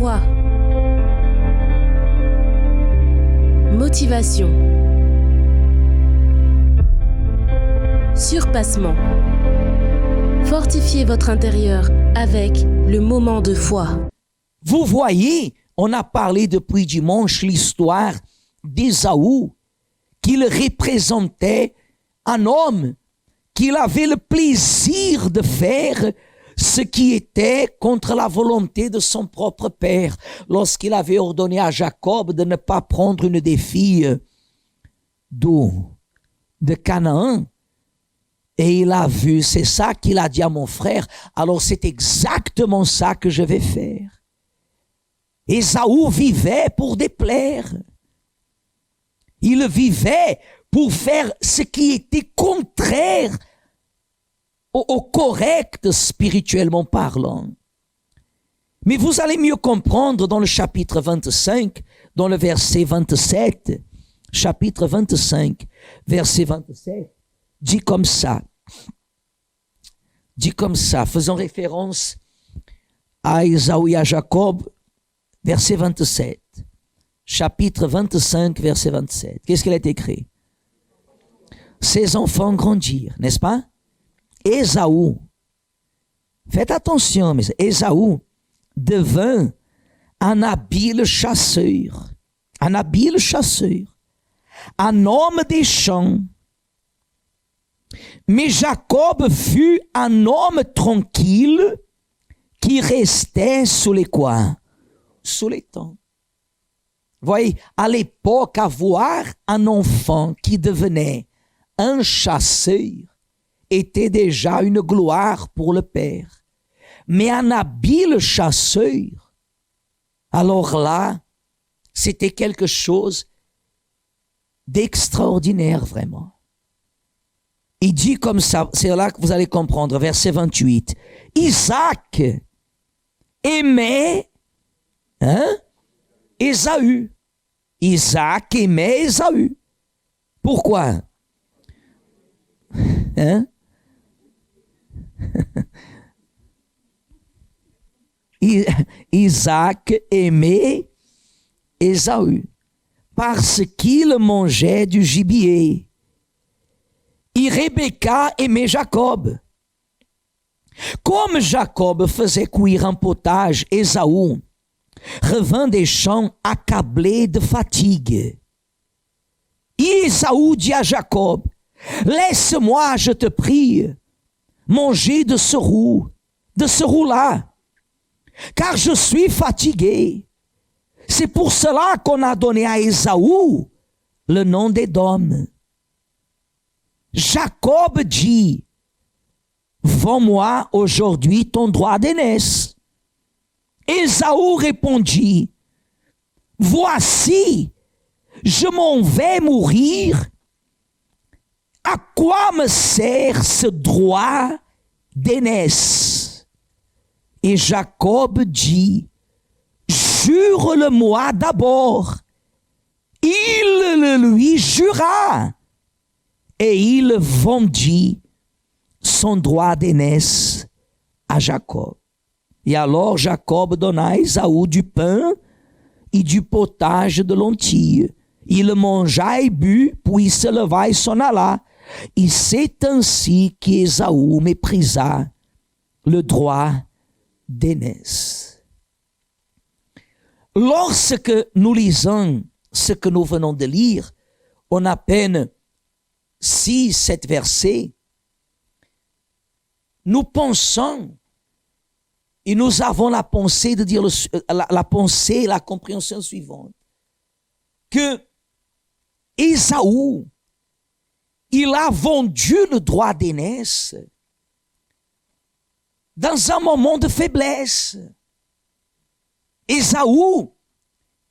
Foi. Motivation. Surpassement. Fortifiez votre intérieur avec le moment de foi. Vous voyez, on a parlé depuis dimanche l'histoire d'Ésaü, qu'il représentait un homme qu'il avait le plaisir de faire ce qui était contre la volonté de son propre père, lorsqu'il avait ordonné à Jacob de ne pas prendre une des filles de Canaan. Et il a vu, c'est ça qu'il a dit à mon frère, alors c'est exactement ça que je vais faire. Ésaü vivait pour déplaire. Il vivait pour faire ce qui était contraire au correct spirituellement parlant. Mais vous allez mieux comprendre dans le chapitre 25, dans le verset 27, chapitre 25, verset 27, dit comme ça, faisant référence à Ésaü et à Jacob, verset 27, chapitre 25, verset 27. Qu'est-ce qu'il est écrit? Ses enfants grandirent, n'est-ce pas? Ésaü, faites attention, mais Ésaü devint un habile chasseur, un homme des champs. Mais Jacob fut un homme tranquille qui restait sous les quoi? Sous les tentes. Voyez, à l'époque, avoir un enfant qui devenait un chasseur était déjà une gloire pour le père. Mais un habile chasseur, alors là, c'était quelque chose d'extraordinaire vraiment. Il dit comme ça, c'est là que vous allez comprendre, verset 28. Isaac aimait Ésaü. Isaac aimait Ésaü. Pourquoi? Isaac aimait Ésaü parce qu'il mangeait du gibier. Et Rebecca aimait Jacob. Comme Jacob faisait cuire un potage, Ésaü revint des champs accablé de fatigue. Et Ésaü dit à Jacob, laisse-moi, je te prie, manger de ce roux-là, car je suis fatigué. C'est pour cela qu'on a donné à Ésaü le nom d'Édom. Jacob dit, vends-moi aujourd'hui ton droit d'aînesse. Ésaü répondit, voici, je m'en vais mourir. À quoi me sert ce droit d'aînesse? Et Jacob dit, jure-le-moi d'abord. Il le lui jura. Et il vendit son droit d'aînesse à Jacob. Et alors Jacob donna à Ésaü du pain et du potage de lentilles. Il mangea et but, puis il se leva et s'en alla. Et c'est ainsi qu'Ésaü méprisa le droit d'aînesse. Lorsque nous lisons ce que nous venons de lire, on a à peine 6-7 versets, nous pensons et nous avons la pensée de dire la compréhension suivante, que Ésaü, il a vendu le droit d'aînesse dans un moment de faiblesse. Ésaü,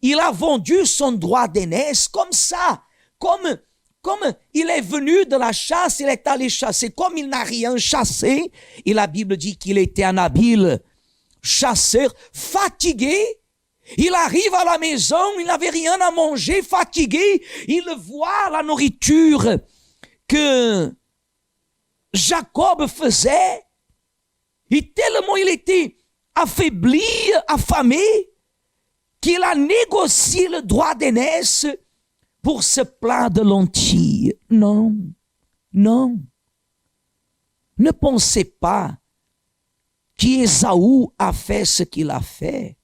il a vendu son droit d'aînesse comme ça, comme il est venu de la chasse, il est allé chasser, comme il n'a rien chassé, et la Bible dit qu'il était un habile chasseur, fatigué. Il arrive à la maison, il n'avait rien à manger, fatigué, il voit la nourriture que Jacob faisait, et tellement il était affaibli, affamé, qu'il a négocié le droit d'aînesse pour ce plat de lentilles. Non, non. Ne pensez pas qu'Ésaü a fait ce qu'il a fait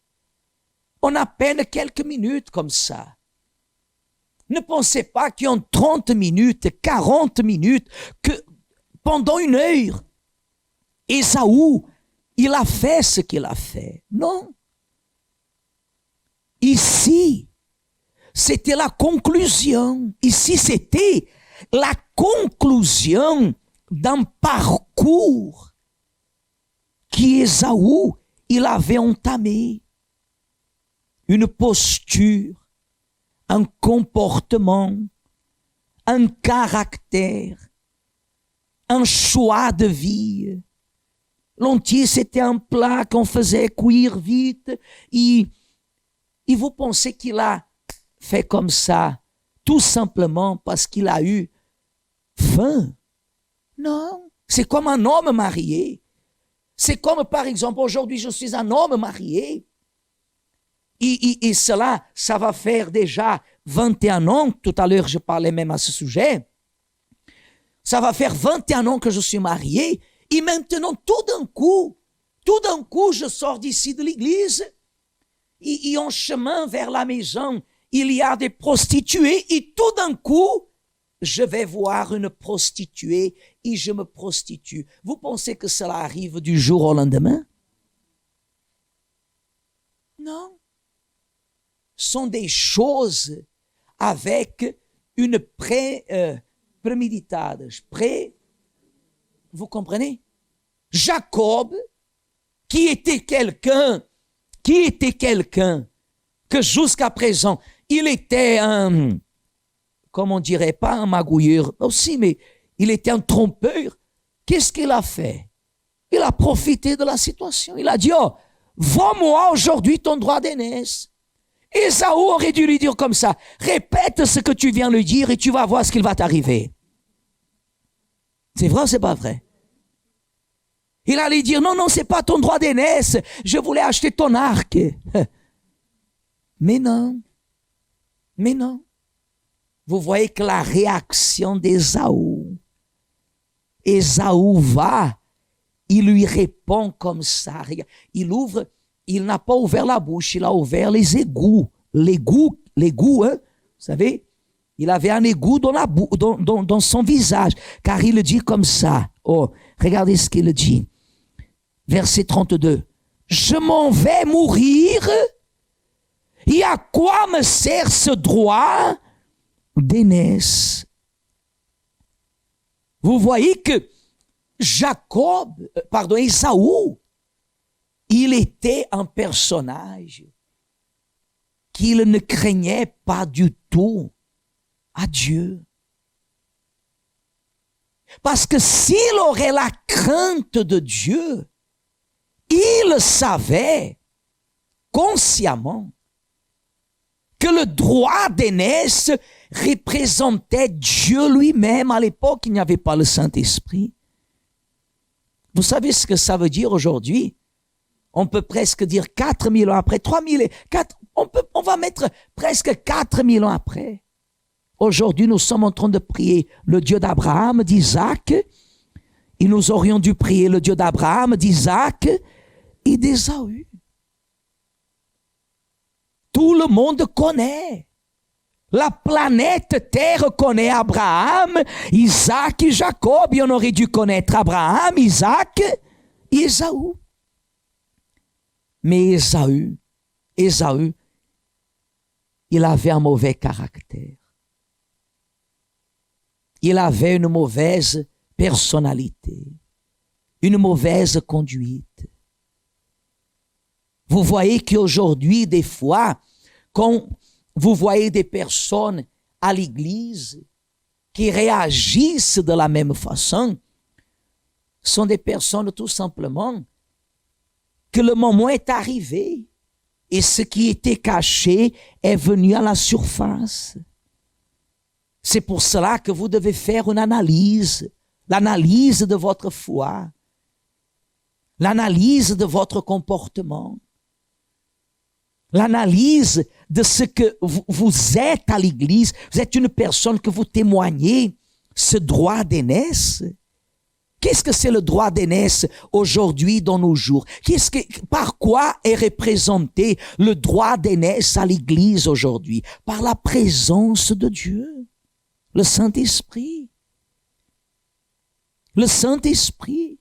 en à peine quelques minutes comme ça. Ne pensez pas qu'en 30 minutes, 40 minutes, que pendant 1 heure, Ésaü, il a fait ce qu'il a fait. Non. Ici, c'était la conclusion. Ici, c'était la conclusion d'un parcours qu'Ésaü, il avait entamé. Une posture, un comportement, un caractère, un choix de vie. Lentilles, c'était un plat qu'on faisait cuire vite. Et vous pensez qu'il a fait comme ça, tout simplement parce qu'il a eu faim? Non, c'est comme un homme marié. C'est comme, par exemple, aujourd'hui, je suis un homme marié. Et cela, ça va faire déjà 21 ans. Tout à l'heure, je parlais même à ce sujet. Ça va faire 21 ans que je suis marié. Et maintenant, tout d'un coup, je sors d'ici de l'église. Et en chemin vers la maison, il y a des prostituées. Et tout d'un coup, je vais voir une prostituée et je me prostitue. Vous pensez que cela arrive du jour au lendemain? Non. Ce sont des choses avec une préméditada. Vous comprenez? Jacob, qui était quelqu'un que jusqu'à présent, il était un, comment on dirait, pas un magouilleur aussi, mais il était un trompeur. Qu'est-ce qu'il a fait? Il a profité de la situation. Il a dit, oh, vends-moi aujourd'hui ton droit d'aînesse. Ésaü aurait dû lui dire comme ça, répète ce que tu viens de lui dire et tu vas voir ce qu'il va t'arriver. C'est vrai ou c'est pas vrai? Il allait dire, non, c'est pas ton droit d'aînesse, je voulais acheter ton arc. Mais non. Vous voyez que la réaction d'Ésaü va, il lui répond comme ça. Il n'a pas ouvert la bouche, il a ouvert les égouts. L'égout, hein, vous savez, il avait un égout dans son visage, car il le dit comme ça. Oh, regardez ce qu'il dit. Verset 32. Je m'en vais mourir, et à quoi me sert ce droit d'aînesse? Vous voyez que Ésaü, il était un personnage qu'il ne craignait pas du tout à Dieu. Parce que s'il aurait la crainte de Dieu, il savait consciemment que le droit d'aînesse représentait Dieu lui-même. À l'époque, il n'y avait pas le Saint-Esprit. Vous savez ce que ça veut dire aujourd'hui? On peut presque dire 4000 ans après, 3000, on va mettre presque 4000 ans après. Aujourd'hui, nous sommes en train de prier le Dieu d'Abraham, d'Isaac, et nous aurions dû prier le Dieu d'Abraham, d'Isaac et d'Ésaü. Tout le monde connaît. La planète Terre connaît Abraham, Isaac et Jacob. Et on aurait dû connaître Abraham, Isaac et Ésaü. Mais Ésaü, il avait un mauvais caractère. Il avait une mauvaise personnalité, une mauvaise conduite. Vous voyez qu'aujourd'hui, des fois, quand vous voyez des personnes à l'église qui réagissent de la même façon, sont des personnes tout simplement que le moment est arrivé et ce qui était caché est venu à la surface. C'est pour cela que vous devez faire une analyse, l'analyse de votre foi, l'analyse de votre comportement. l'analyse de ce que vous êtes à l'Église. Vous êtes une personne que vous témoignez ce droit d'aînesse. Qu'est-ce que c'est le droit d'aînesse aujourd'hui dans nos jours? Par quoi est représenté le droit d'aînesse à l'Église aujourd'hui? Par la présence de Dieu, le Saint-Esprit. Le Saint-Esprit.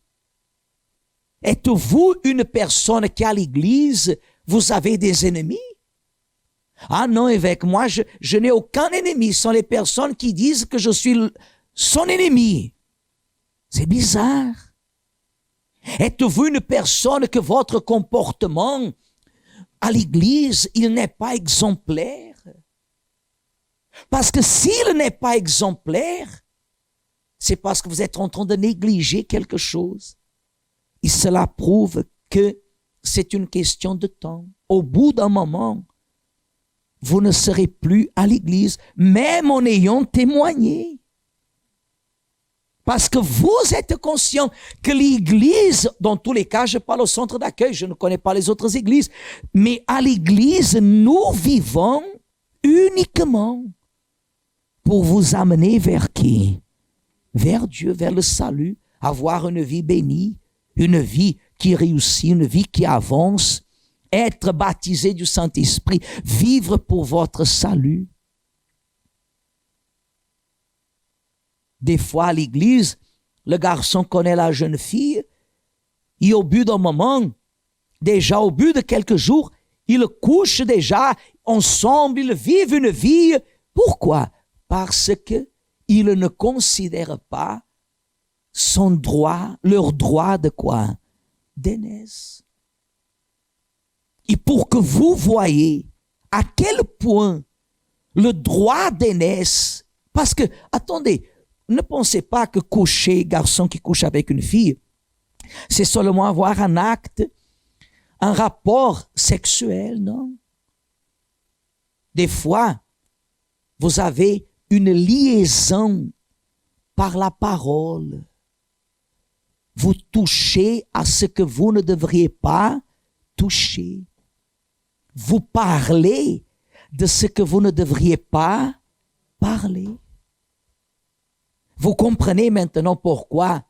Êtes-vous une personne qui à l'Église, vous avez des ennemis? Ah non, évêque, moi je n'ai aucun ennemi. Ce sont les personnes qui disent que je suis son ennemi. C'est bizarre. Êtes-vous une personne que votre comportement à l'Église, il n'est pas exemplaire? Parce que s'il n'est pas exemplaire, c'est parce que vous êtes en train de négliger quelque chose. Et cela prouve que c'est une question de temps. Au bout d'un moment, vous ne serez plus à l'Église, même en ayant témoigné. Parce que vous êtes conscient que l'Église, dans tous les cas, je parle au centre d'accueil, je ne connais pas les autres églises, mais à l'Église, nous vivons uniquement pour vous amener vers qui? Vers Dieu, vers le salut, avoir une vie bénie, une vie qui réussit, une vie qui avance, être baptisé du Saint-Esprit, vivre pour votre salut. Des fois, à l'église, le garçon connaît la jeune fille et au bout d'un moment, déjà au bout de quelques jours, ils couchent déjà ensemble, ils vivent une vie. Pourquoi? Parce que ils ne considèrent pas son droit, leur droit de quoi? D'aînesse. Et pour que vous voyez à quel point le droit d'aînesse, parce que, attendez, ne pensez pas que coucher, garçon qui couche avec une fille, c'est seulement avoir un acte, un rapport sexuel, non? Des fois, vous avez une liaison par la parole. Vous touchez à ce que vous ne devriez pas toucher. Vous parlez de ce que vous ne devriez pas parler. Vous comprenez maintenant pourquoi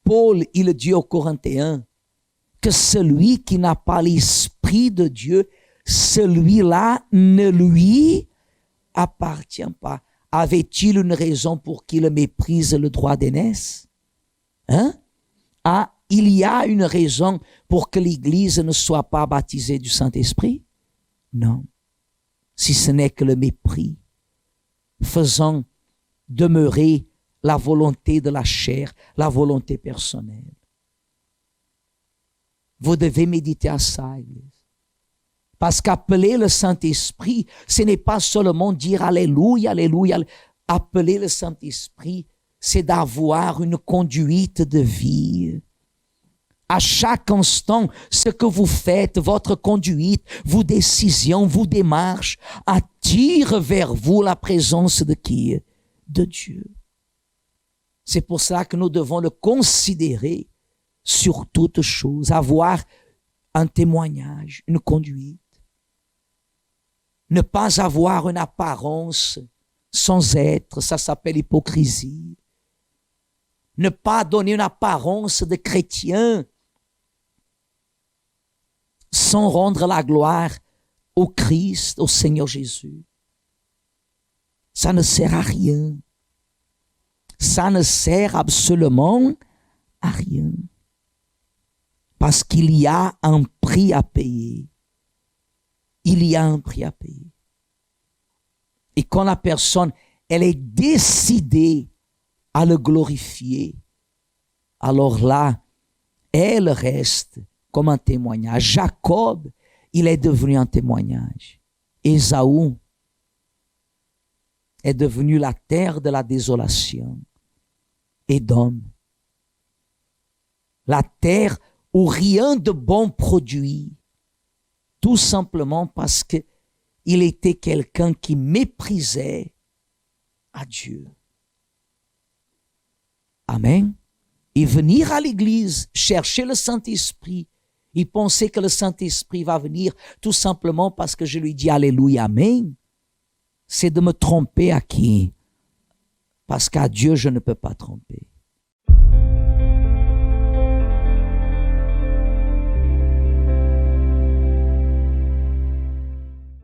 Paul, il dit aux Corinthiens que celui qui n'a pas l'Esprit de Dieu, celui-là ne lui appartient pas. Avait-il une raison pour qu'il méprise le droit d'aînesse? Il y a une raison pour que l'Église ne soit pas baptisée du Saint-Esprit? Non. Si ce n'est que le mépris, faisant demeurer la volonté de la chair, la volonté personnelle. Vous devez méditer à ça, Église. Parce qu'appeler le Saint-Esprit, ce n'est pas seulement dire Alléluia, Alléluia. Appeler le Saint-Esprit, c'est d'avoir une conduite de vie. À chaque instant, ce que vous faites, votre conduite, vos décisions, vos démarches, attirent vers vous la présence de qui? De Dieu. C'est pour ça que nous devons le considérer sur toute chose, avoir un témoignage, une conduite. Ne pas avoir une apparence sans être, ça s'appelle hypocrisie. Ne pas donner une apparence de chrétien sans rendre la gloire au Christ, au Seigneur Jésus. Ça ne sert à rien. Ça ne sert absolument à rien. Parce qu'il y a un prix à payer. Il y a un prix à payer. Et quand la personne, elle est décidée à le glorifier, alors là, elle reste comme un témoignage. Jacob, il est devenu un témoignage. Ésaü est devenu la terre de la désolation. Édom, la terre où rien de bon produit, tout simplement parce que il était quelqu'un qui méprisait à Dieu. Amen. Et venir à l'église, chercher le Saint-Esprit Il pensait que le Saint-Esprit va venir tout simplement parce que je lui dis Alléluia, Amen. C'est de me tromper à qui? Parce qu'à Dieu, je ne peux pas tromper.